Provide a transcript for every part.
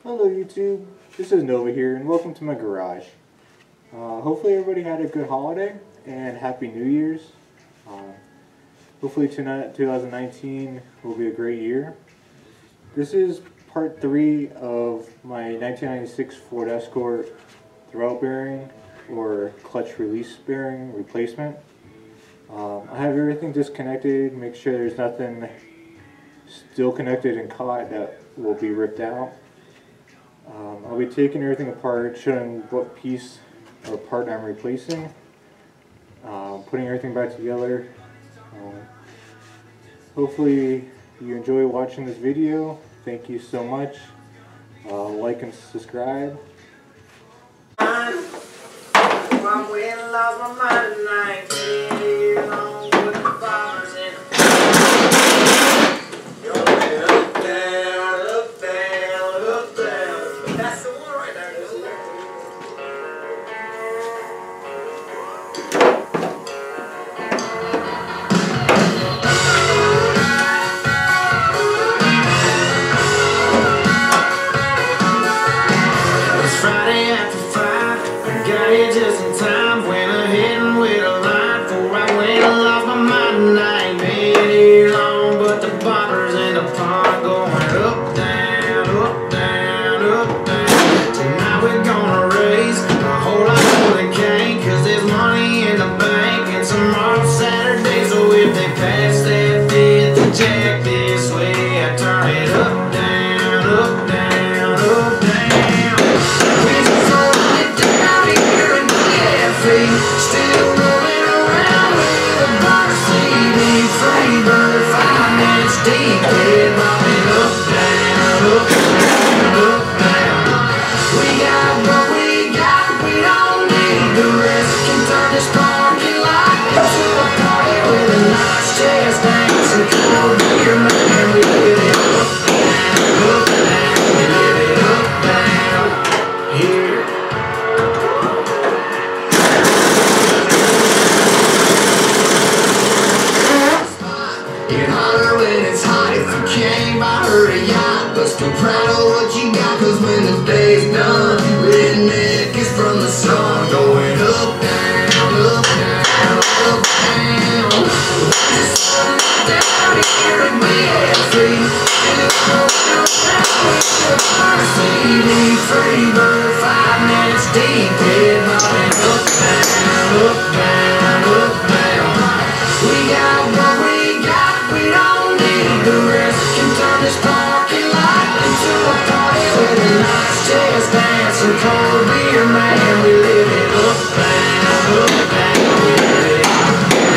Hello YouTube, this is Nova here and welcome to my garage. Hopefully everybody had a good holiday and Happy New Year's. Hopefully 2019 will be a great year. This is part 3 of my 1996 Ford Escort throwout bearing or clutch release bearing replacement. I have everything disconnected, make sure there's nothing still connected and caught that will be ripped out. I'll be taking everything apart, showing what piece or part I'm replacing, putting everything back together. Hopefully you enjoy watching this video. Thank you so much. Like and subscribe. I'm way lost my mind tonight. Years on with the bombers in up, down, up, down, up, down. That's the one right there. It's Friday after 5. I got here just in time. Went ahead and wait a line for I went and lost my mind tonight. Ain't been here long, but the boppers in the pond going up, down, up, down, up, down. Tonight we're gonna raise a whole lot more than cane, 'cause there's money in the bank and tomorrow's Saturday. So if they pass that fifth jack this way, I turn it up, down, up, down, up, down. We just hold it down here in the cafe, still rolling around with a bar CD, free bird, 5 minutes deep, head bobbing up, down, up, down, up, down. We got what we got, we don't need the rest. Can turn this parking lot into a party with a nice jazz dance and cold beer, man. We live it up, down, up, down. We live it up, down, here. Get hotter when it's hot. If you can't buy her a yacht, but still proud of what you got, 'cause when the day's done, redneck is from the sun, going up, down, up, down, up, down. Down here and we had free, CD, free bird, 5 minutes deep, head bobbing up, down, up, down, up, down. We got what we got, we don't need the rest. Can turn this parking lot into a party with a nice jazz dance and cold beer, man. We live it up, down, up, down. We live it up, down.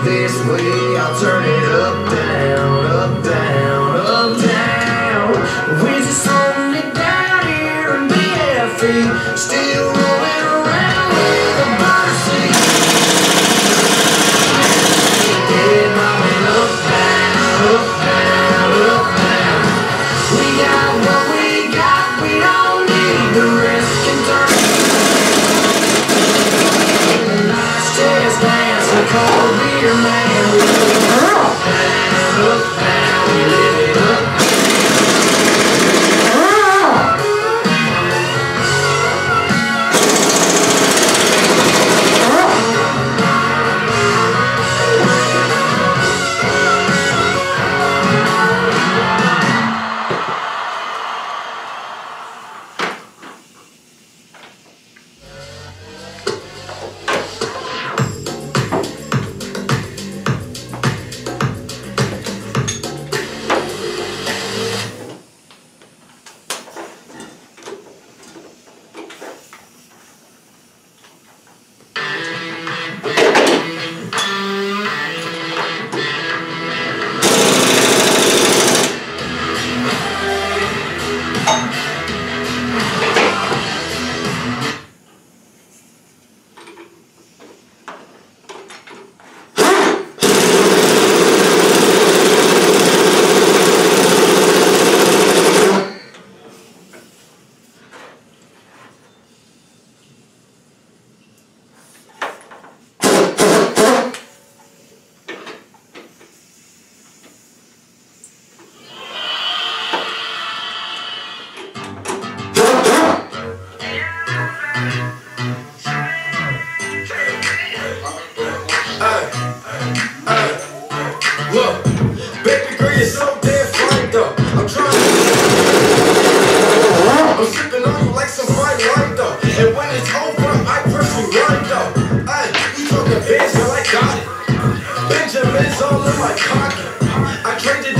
This way, I'll turn it up, down, up, down, up, down. We just hold it down here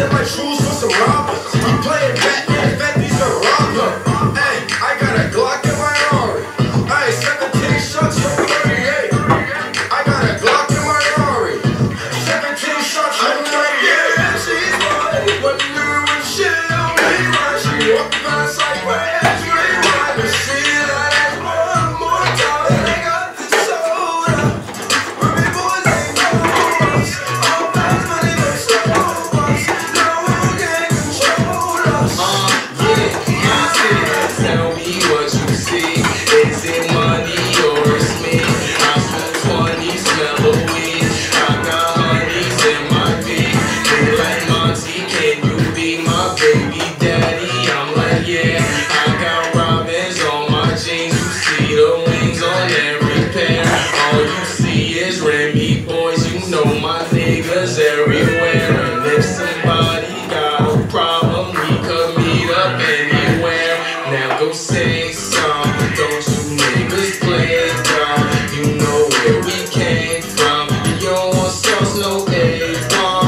that might choose for some robbers. We playing Batman, Fenty's a robber. Hey, I got a Glock in my Rari. Hey, 17 shots from 38. I got a Glock in my Rari. 17 shots from 38. Yeah, she's mine. What you do when she don't be right? She walk past like where's rewind to see that ass one more time. And I got this soda. Ruby boys ain't no us. All fast money, no slow us. No one can control us. Yeah, tell me what you see. Is it money or it's me? I smoke 20, smell the weed. I got honeys in my beat. They like Monty, can you be my baby daddy? I'm like, yeah. I got robins on my jeans. You see the wings on every pair. All you see is Remy boys. You know my niggas everywhere. And if somebody got a problem, we could meet up anywhere. Now go say something. Don't you niggas play it dumb. You know where we came from. You don't want sauce, no egg bomb.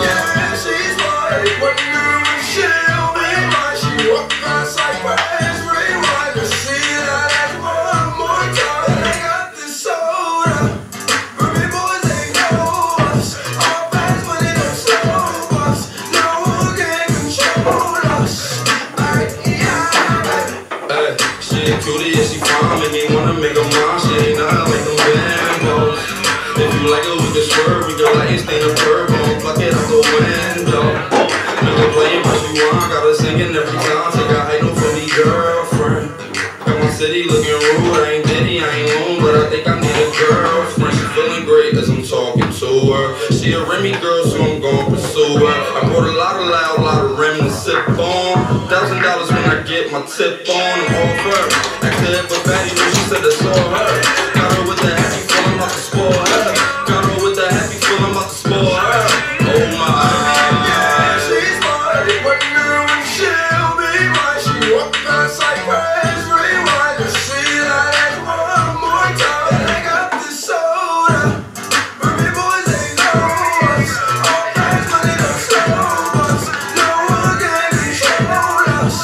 Yeah, she's mine. What you do when she don't be right? She walk past like where's rewind to see that ass one more time. And I got this soda. Ruby boys ain't no us. All fast money, no slow us. No one can control us. Hey, she ain't cutie, yeah, she fine. Make me wanna make her mine. She ain't nothing like them bambos. If you like it, we can swerve. We can like it, stain the curb on. Pluck it out the window. Make her play it, but she want. Got her singing every time. Take a high note for me, girlfriend. Got my city looking rude. I ain't Diddy, I ain't loon, but I think I need a girlfriend. She feeling great as I'm talking to her. She a Remy girl, so I'm gon' pursue her. I bought a lot of loud, lot of rim to sip on. $1,000 when I get my tip on. I'm off her. I could but Patty when she said I saw her. Got her with the happy feel, I'm about to spoil her. Got her with the happy feel, I'm about to spoil her. Oh my. Yeah, she's mine. What you do when she don't be right? She walk past like where's rewind to see that ass one more time. And I got this soda. Ruby boys ain't no us. All fast money, no slow us. No one can control us.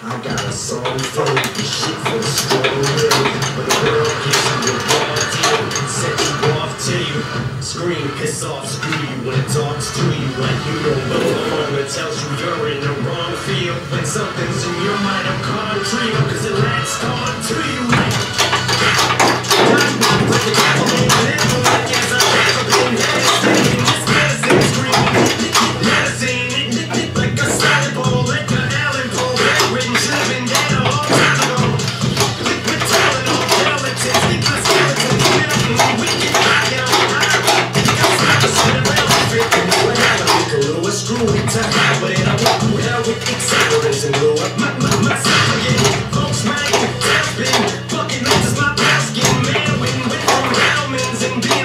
I got a song for you, shit for the strong will. But the world gives you a raw deal, set you off till you scream, piss off, screw you when it talks to you like you don't belong. It tells you you're in the wrong field when something's in your mind of contrary, cause it latched on to you like folks, man, that's been fucking up, 'cause my past getting mad when we went from Hellman's and being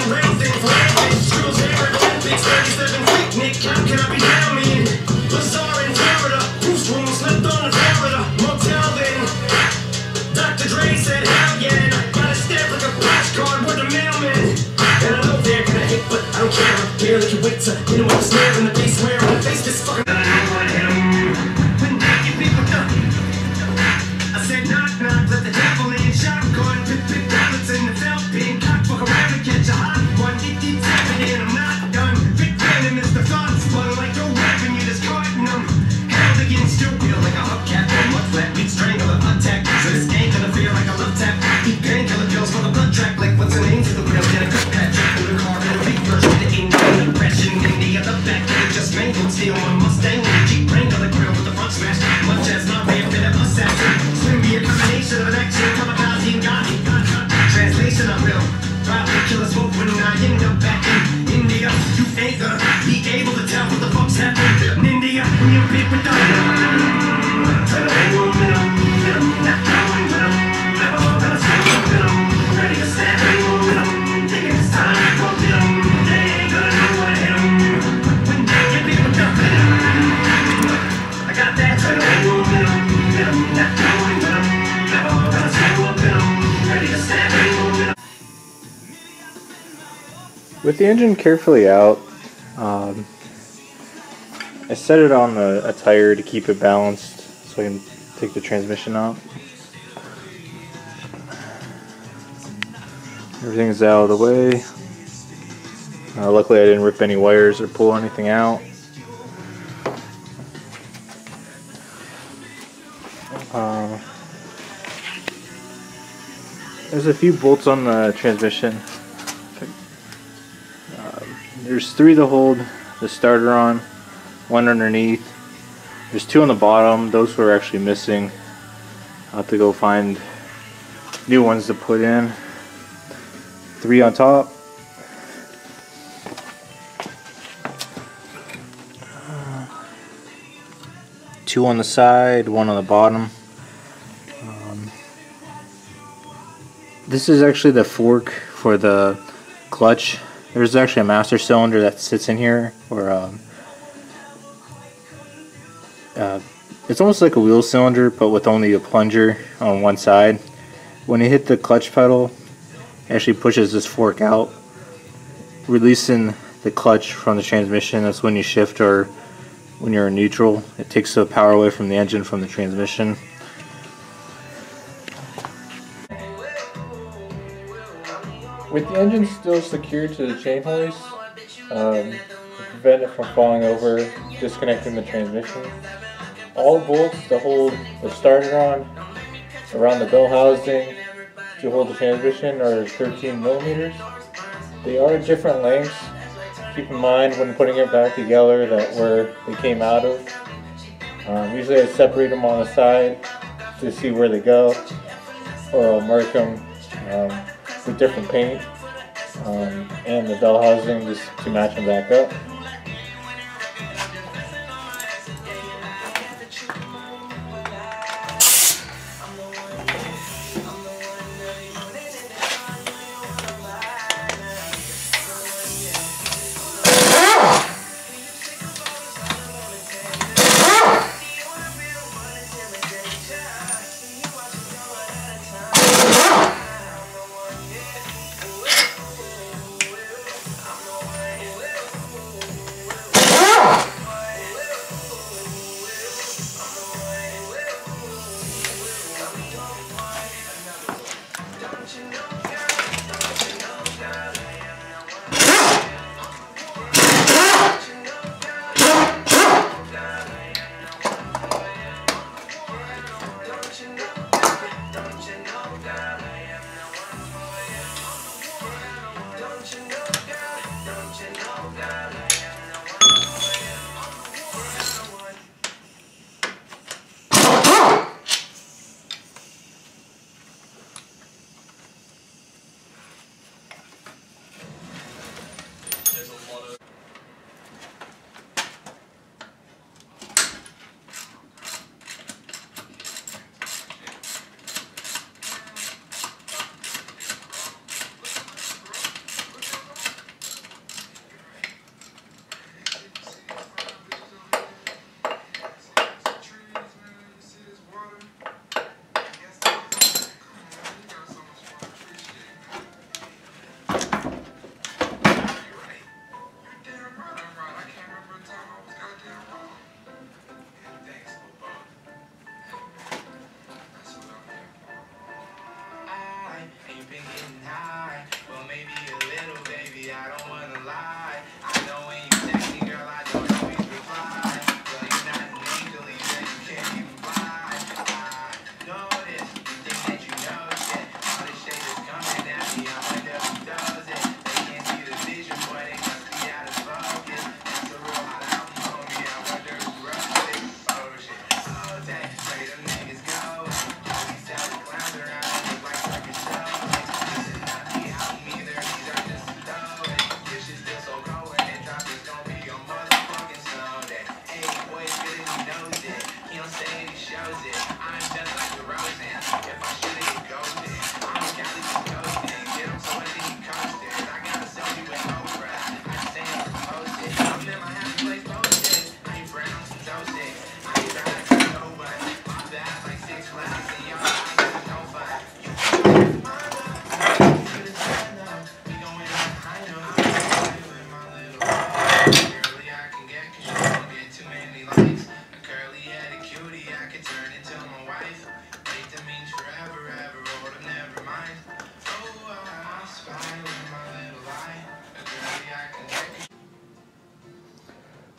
With the engine carefully out, I set it on a tire to keep it balanced so I can take the transmission out. Everything's out of the way. Luckily I didn't rip any wires or pull anything out. There's a few bolts on the transmission. There's 3 to hold the starter on, 1 underneath. There's 2 on the bottom. Those were actually missing. I'll have to go find new ones to put in. 3 on top. Two on the side, 1 on the bottom. This is actually the fork for the clutch. There's actually a master cylinder that sits in here, or it's almost like a wheel cylinder, but with only a plunger on one side. When you hit the clutch pedal, it actually pushes this fork out, releasing the clutch from the transmission. That's when you shift or when you're in neutral. It takes the power away from the engine from the transmission. With the engine still secured to the chain hoist, to prevent it from falling over, disconnecting the transmission. All bolts to hold the starter on, around the bell housing, to hold the transmission are 13 millimeters. They are different lengths. Keep in mind when putting it back together that where they came out of. Usually I separate them on the side to see where they go, or I'll mark them with different paint and the bell housing just to match them back up.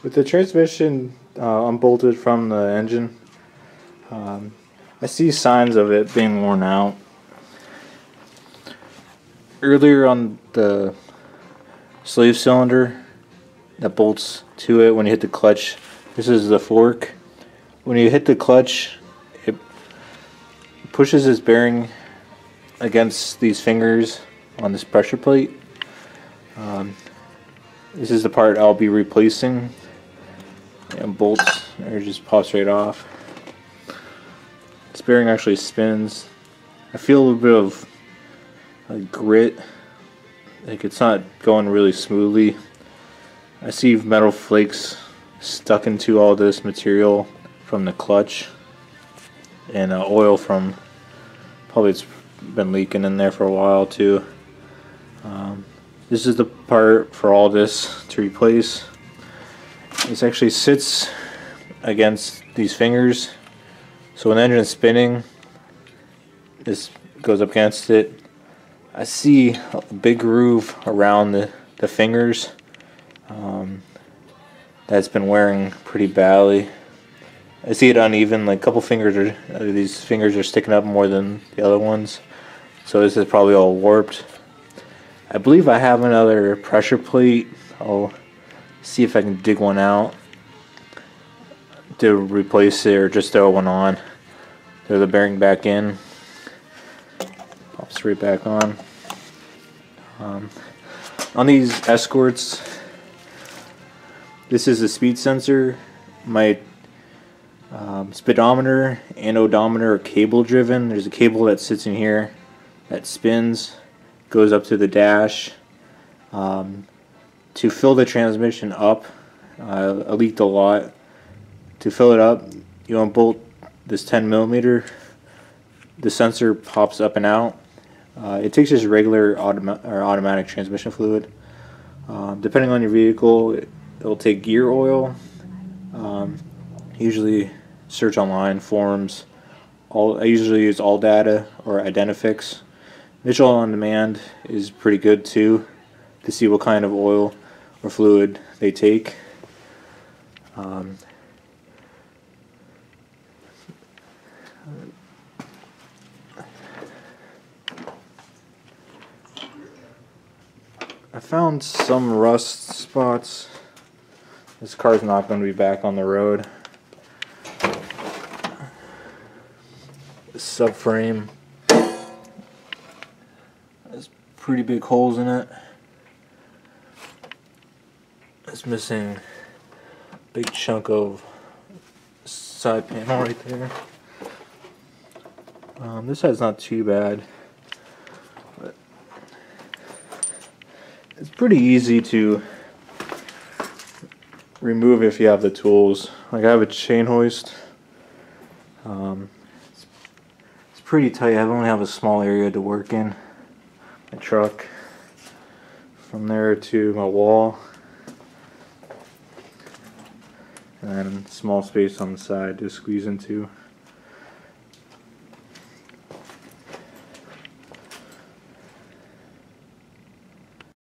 With the transmission unbolted from the engine, I see signs of it being worn out. Earlier on the slave cylinder that bolts to it when you hit the clutch, this is the fork. When you hit the clutch, it pushes this bearing against these fingers on this pressure plate. This is the part I'll be replacing, and bolts or just pops right off. This bearing actually spins. I feel a little bit of grit, like it's not going really smoothly. I see metal flakes stuck into all this material from the clutch, and oil from probably it's been leaking in there for a while too. This is the part for all this to replace. This actually sits against these fingers, so when the engine is spinning, this goes up against it. I see a big groove around the fingers that's been wearing pretty badly. I see it uneven, like a couple fingers these fingers are sticking up more than the other ones, so this is probably all warped. I believe I have another pressure plate. I'll see if I can dig one out to replace it, or just throw one on. Throw the bearing back in. Pops right back on. On these escorts, this is a speed sensor. My speedometer and odometer are cable driven. There's a cable that sits in here that spins, goes up to the dash. To fill the transmission up, I leaked a lot. To fill it up, you unbolt this 10mm. The sensor pops up and out. It takes just regular automatic transmission fluid. Depending on your vehicle, it'll take gear oil. Usually search online, forums. I usually use All Data or Identifix. Mitchell on Demand is pretty good too, to see what kind of oil or fluid they take. I found some rust spots. This car's not going to be back on the road. This subframe has pretty big holes in it. It's missing a big chunk of side panel right there. This side's not too bad, but it's pretty easy to remove if you have the tools. Like I have a chain hoist. It's pretty tight. I only have a small area to work in. My truck. From there to my wall. And then small space on the side to squeeze into.